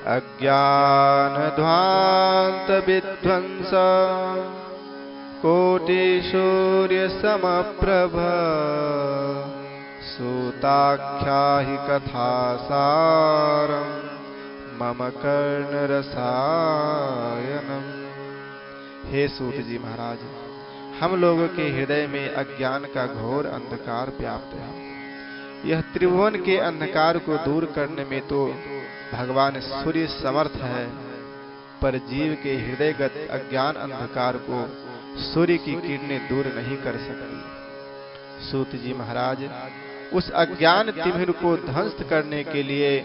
अज्ञानध्वान्त विध्वंस कोटि सूर्य समप्रभ सूताख्याहि कथासारं मम कर्णरसायनम्। हे सूत जी महाराज, हम लोगों के हृदय में अज्ञान का घोर अंधकार व्याप्त है। यह त्रिभुवन के अंधकार को दूर करने में तो भगवान सूर्य समर्थ है, पर जीव के हृदयगत अज्ञान अंधकार को सूर्य की किरणें दूर नहीं कर सकती। सूत जी महाराज, उस अज्ञान तिमिर को ध्वस्त करने के लिए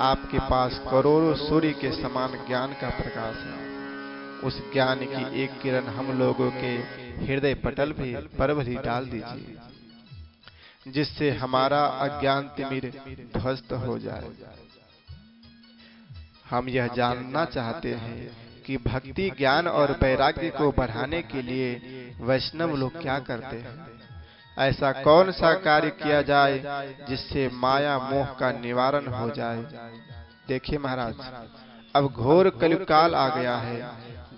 आपके पास करोड़ों सूर्य के समान ज्ञान का प्रकाश है। उस ज्ञान की एक किरण हम लोगों के हृदय पटल पर भी डाल दीजिए, जिससे हमारा अज्ञान तिमिर ध्वस्त हो जाए। हम यह जानना चाहते हैं कि भक्ति, ज्ञान और वैराग्य को बढ़ाने के लिए वैष्णव लोग क्या करते हैं। ऐसा कौन सा कार्य किया जाए जिससे माया मोह का निवारण हो जाए। देखिए महाराज, अब घोर कलिकाल आ गया है,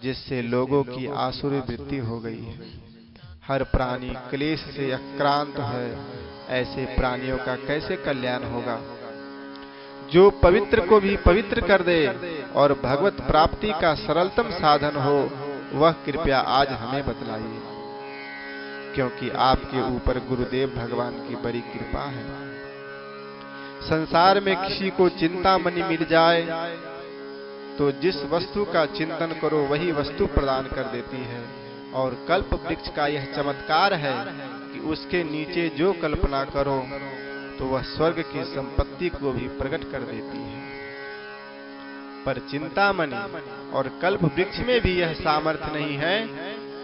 जिससे लोगों की आसुरी वृत्ति हो गई है। हर प्राणी क्लेश से आक्रांत है। ऐसे प्राणियों का कैसे कल्याण होगा। जो पवित्र को भी पवित्र कर दे और भगवत प्राप्ति का सरलतम साधन हो, वह कृपया आज हमें बतलाइए, क्योंकि आपके ऊपर गुरुदेव भगवान की बड़ी कृपा है। संसार में किसी को चिंतामणि मिल जाए तो जिस वस्तु का चिंतन करो वही वस्तु प्रदान कर देती है। और कल्प वृक्ष का यह चमत्कार है कि उसके नीचे जो कल्पना करो तो वह स्वर्ग की संपत्ति को भी प्रकट कर देती है। पर चिंतामणि और कल्प वृक्ष में भी यह सामर्थ्य नहीं है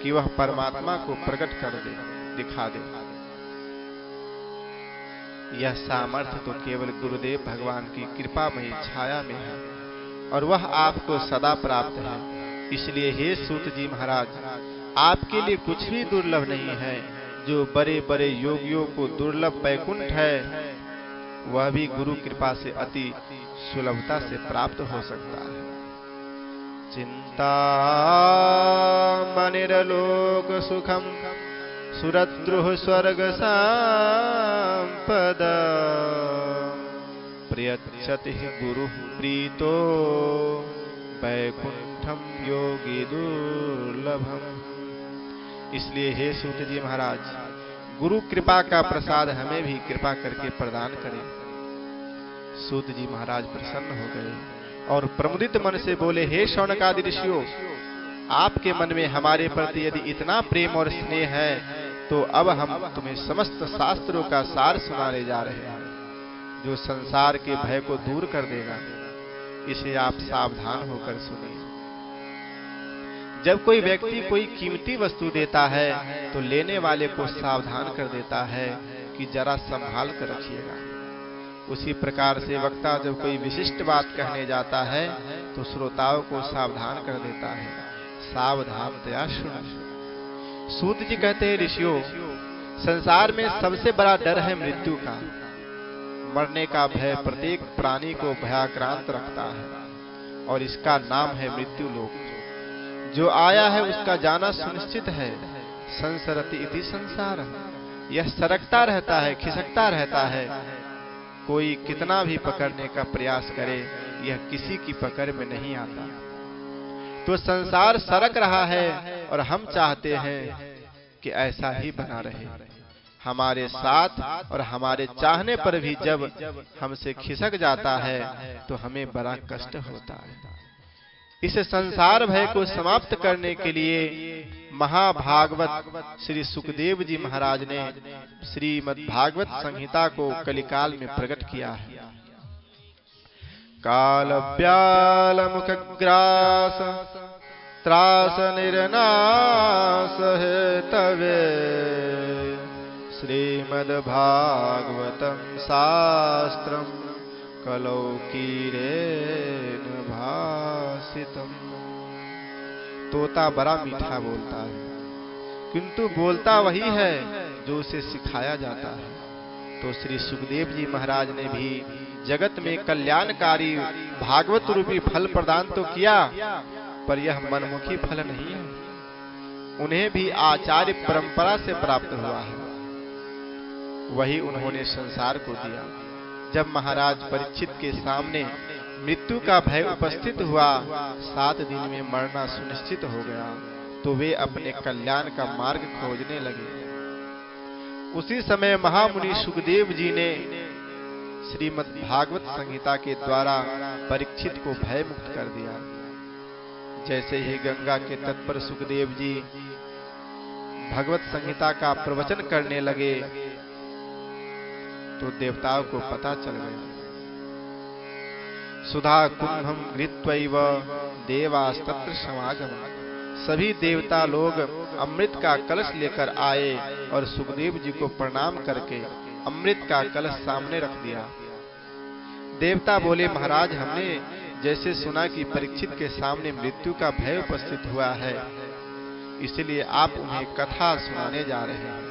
कि वह परमात्मा को प्रकट कर दे, दिखा दे। यह सामर्थ्य तो केवल गुरुदेव भगवान की कृपामयी छाया में है, और वह आपको सदा प्राप्त है। इसलिए हे सूत जी महाराज, आपके लिए कुछ भी दुर्लभ नहीं है। जो बड़े बड़े योगियों को दुर्लभ वैकुंठ है, वह भी गुरु कृपा से अति सुलभता से प्राप्त हो सकता है। चिंतामणिर्लोक सुखम सुरद्रुः स्वर्ग संपदा प्रियच्छति गुरुः प्रीतो वैकुंठम योगी दुर्लभम। इसलिए हे सूत जी महाराज, गुरु कृपा का प्रसाद हमें भी कृपा करके प्रदान करें। सूत जी महाराज प्रसन्न हो गए और प्रमुदित मन से बोले, हे शौनकादि ऋषियों, आपके मन में हमारे प्रति यदि इतना प्रेम और स्नेह है तो अब हम तुम्हें समस्त शास्त्रों का सार सुनाने जा रहे हैं, जो संसार के भय को दूर कर देगा। इसे आप सावधान होकर सुनिए। जब कोई व्यक्ति कोई कीमती वस्तु देता है तो लेने वाले को सावधान कर देता है कि जरा संभाल कर रखिएगा। उसी प्रकार से वक्ता जब कोई विशिष्ट बात कहने जाता है तो श्रोताओं को सावधान कर देता है, सावधानतया सुनो। सूत जी कहते हैं, ऋषियों, संसार में सबसे बड़ा डर है मृत्यु का। मरने का भय प्रत्येक प्राणी को भयाक्रांत रखता है, और इसका नाम है मृत्यु लोक। जो आया है उसका जाना सुनिश्चित है। संसरति इति संसार, यह सरकता रहता है, खिसकता रहता है। कोई कितना भी पकड़ने का प्रयास करे, यह किसी की पकड़ में नहीं आता। तो संसार सरक रहा है और हम चाहते हैं कि ऐसा ही बना रहे हमारे साथ, और हमारे चाहने पर भी जब हमसे खिसक जाता है तो हमें बड़ा कष्ट होता है। इस संसार भय को समाप्त करने के लिए महाभागवत श्री सुखदेव जी महाराज ने श्रीमद् भागवत संहिता को कलिकाल में प्रकट किया है। काल व्याल मुख ग्रास त्रास निर्नाश है तवे श्रीमद् भागवतम शास्त्रम कलौ कीरेन भासितम। तोता बड़ा मीठा बोलता है, किंतु बोलता वही है जो उसे सिखाया जाता है। तो श्री सुखदेव जी महाराज ने भी जगत में कल्याणकारी भागवत रूपी फल प्रदान तो किया, पर यह मनमुखी फल नहीं है, उन्हें भी आचार्य परंपरा से प्राप्त हुआ है, वही उन्होंने संसार को दिया। जब महाराज परीक्षित के सामने मृत्यु का भय उपस्थित हुआ, 7 दिन में मरना सुनिश्चित हो गया, तो वे अपने कल्याण का मार्ग खोजने लगे। उसी समय महामुनि सुखदेव जी ने श्रीमद् भागवत संहिता के द्वारा परीक्षित को भय मुक्त कर दिया। जैसे ही गंगा के तट पर सुखदेव जी भगवत संहिता का प्रवचन करने लगे, तो देवताओं को पता चल गया। सुधा कुंभम गृहीत्वैव देवास्तत्र समागम। सभी देवता लोग अमृत का कलश लेकर आए और सुखदेव जी को प्रणाम करके अमृत का कलश सामने रख दिया। देवता बोले, महाराज, हमने जैसे सुना कि परीक्षित के सामने मृत्यु का भय उपस्थित हुआ है, इसलिए आप उन्हें कथा सुनाने जा रहे हैं।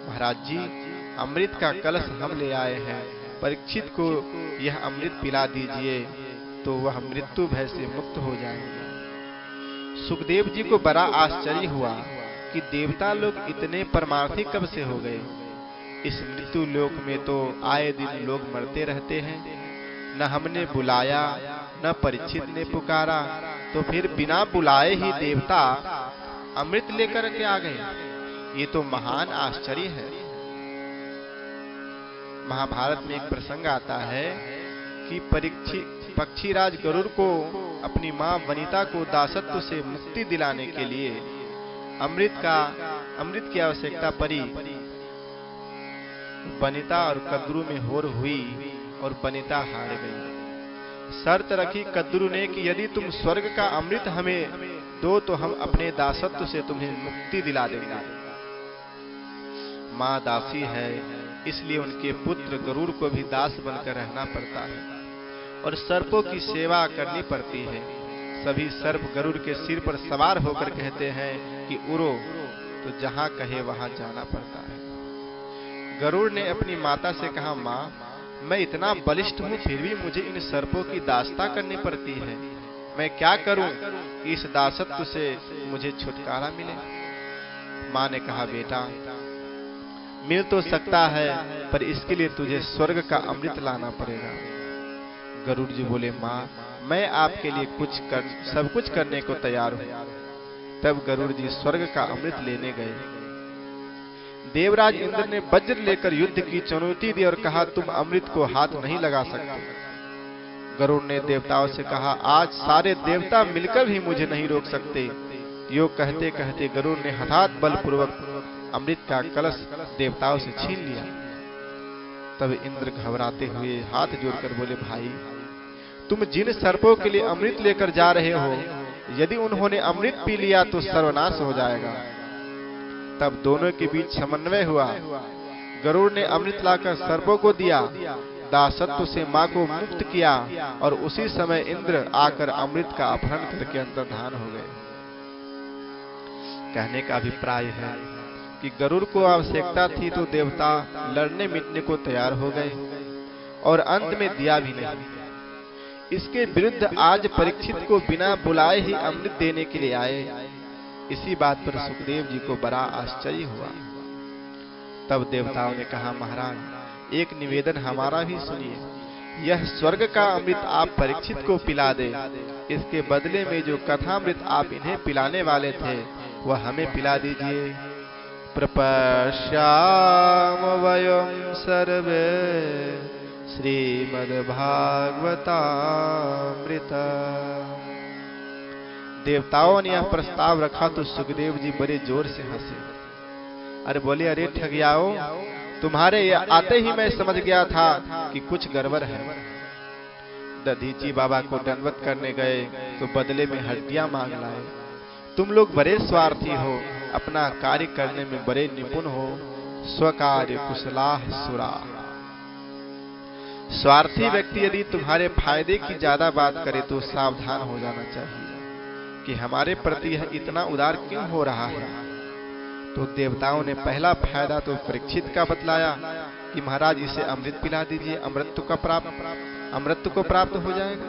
महाराज जी, अमृत का कलश हम ले आए हैं, परीक्षित को यह अमृत पिला दीजिए, तो वह मृत्यु भय से मुक्त हो जाएंगे। सुखदेव जी को बड़ा आश्चर्य हुआ कि देवता लोग इतने परमार्थी कब से हो गए। इस मृत्यु लोक में तो आए दिन लोग मरते रहते हैं, न हमने बुलाया न परीक्षित ने पुकारा, तो फिर बिना बुलाए ही देवता अमृत लेकर के आ गए। ये तो महान आश्चर्य है। महाभारत में एक प्रसंग आता है कि पक्षीराज गरुड़ को अपनी मां वनिता को दासत्व से मुक्ति दिलाने के लिए अमृत की आवश्यकता पड़ी। वनिता और कद्रू में होर हुई और वनिता हार गई। शर्त रखी कद्रू ने कि यदि तुम स्वर्ग का अमृत हमें दो तो हम अपने दासत्व से तुम्हें मुक्ति दिला देंगे। मां दासी है, इसलिए उनके पुत्र गरुड़ को भी दास बनकर रहना पड़ता है और सर्पों की सेवा करनी पड़ती है। सभी सर्प गरुड़ के सिर पर सवार होकर कहते हैं कि उड़ो, तो जहां कहे वहां जाना पड़ता है। गरुड़ ने अपनी माता से कहा, माँ, मैं इतना बलिष्ठ हूँ, फिर भी मुझे इन सर्पों की दासता करनी पड़ती है। मैं क्या करूं कि इस दासत्व से मुझे छुटकारा मिले। माँ ने कहा, बेटा, मिल तो सकता है, पर इसके लिए तुझे स्वर्ग का अमृत लाना पड़ेगा। गरुड़ जी बोले, माँ, मैं आपके लिए सब कुछ करने को तैयार हूँ। तब गरुड़ जी स्वर्ग का अमृत लेने गए। देवराज इंद्र ने वज्र लेकर युद्ध की चुनौती दी और कहा, तुम अमृत को हाथ नहीं लगा सकते। गरुड़ ने देवताओं से कहा, आज सारे देवता मिलकर भी मुझे नहीं रोक सकते। यो कहते कहते गरुड़ ने हठात बलपूर्वक अमृत का कलश देवताओं से छीन लिया। तब इंद्र घबराते हुए हाथ जोड़कर बोले, भाई, तुम जिन सर्पों के लिए अमृत लेकर जा रहे हो, यदि उन्होंने अमृत पी लिया तो सर्वनाश हो जाएगा। तब दोनों के बीच समन्वय हुआ। गरुड़ ने अमृत लाकर सर्पों को दिया, दासत्व से मां को मुक्त किया और उसी समय इंद्र आकर अमृत का अपहरण करके अंतर्धान हो गए। कहने का अभिप्राय है कि गरुड़ को आवश्यकता थी तो देवता लड़ने मिटने को तैयार हो गए और अंत में दिया भी नहीं। इसके विरुद्ध आज परीक्षित को बिना बुलाए ही अमृत देने के लिए आए। इसी बात पर सुखदेव जी को बड़ा आश्चर्य हुआ। तब देवताओं ने कहा, महाराज, एक निवेदन हमारा भी सुनिए। यह स्वर्ग का अमृत आप परीक्षित को पिला दे, इसके बदले में जो कथामृत आप इन्हें पिलाने वाले थे वह हमें पिला दीजिए। प्रपश्याम वयं सर्वे श्रीमद्भागवतामृत। देवताओं ने यह प्रस्ताव रखा तो सुखदेव जी बड़े जोर से हंसे। अरे बोले, अरे ठगियाओ, तुम्हारे आते ही मैं समझ गया था कि कुछ गड़बड़ है। दधीची बाबा को दंडवत करने गए तो बदले में हड्डियां मांग लाए। तुम लोग बड़े स्वार्थी हो, अपना कार्य करने में बड़े निपुण हो। स्वकार्य कुशलाः सुराः। स्वार्थी व्यक्ति यदि तुम्हारे फायदे की ज्यादा बात करे तो सावधान हो जाना चाहिए कि हमारे प्रति यह इतना उदार क्यों हो रहा है। तो देवताओं ने पहला फायदा तो परीक्षित का बतलाया कि महाराज इसे अमृत पिला दीजिए, अमृत को प्राप्त हो जाएगा।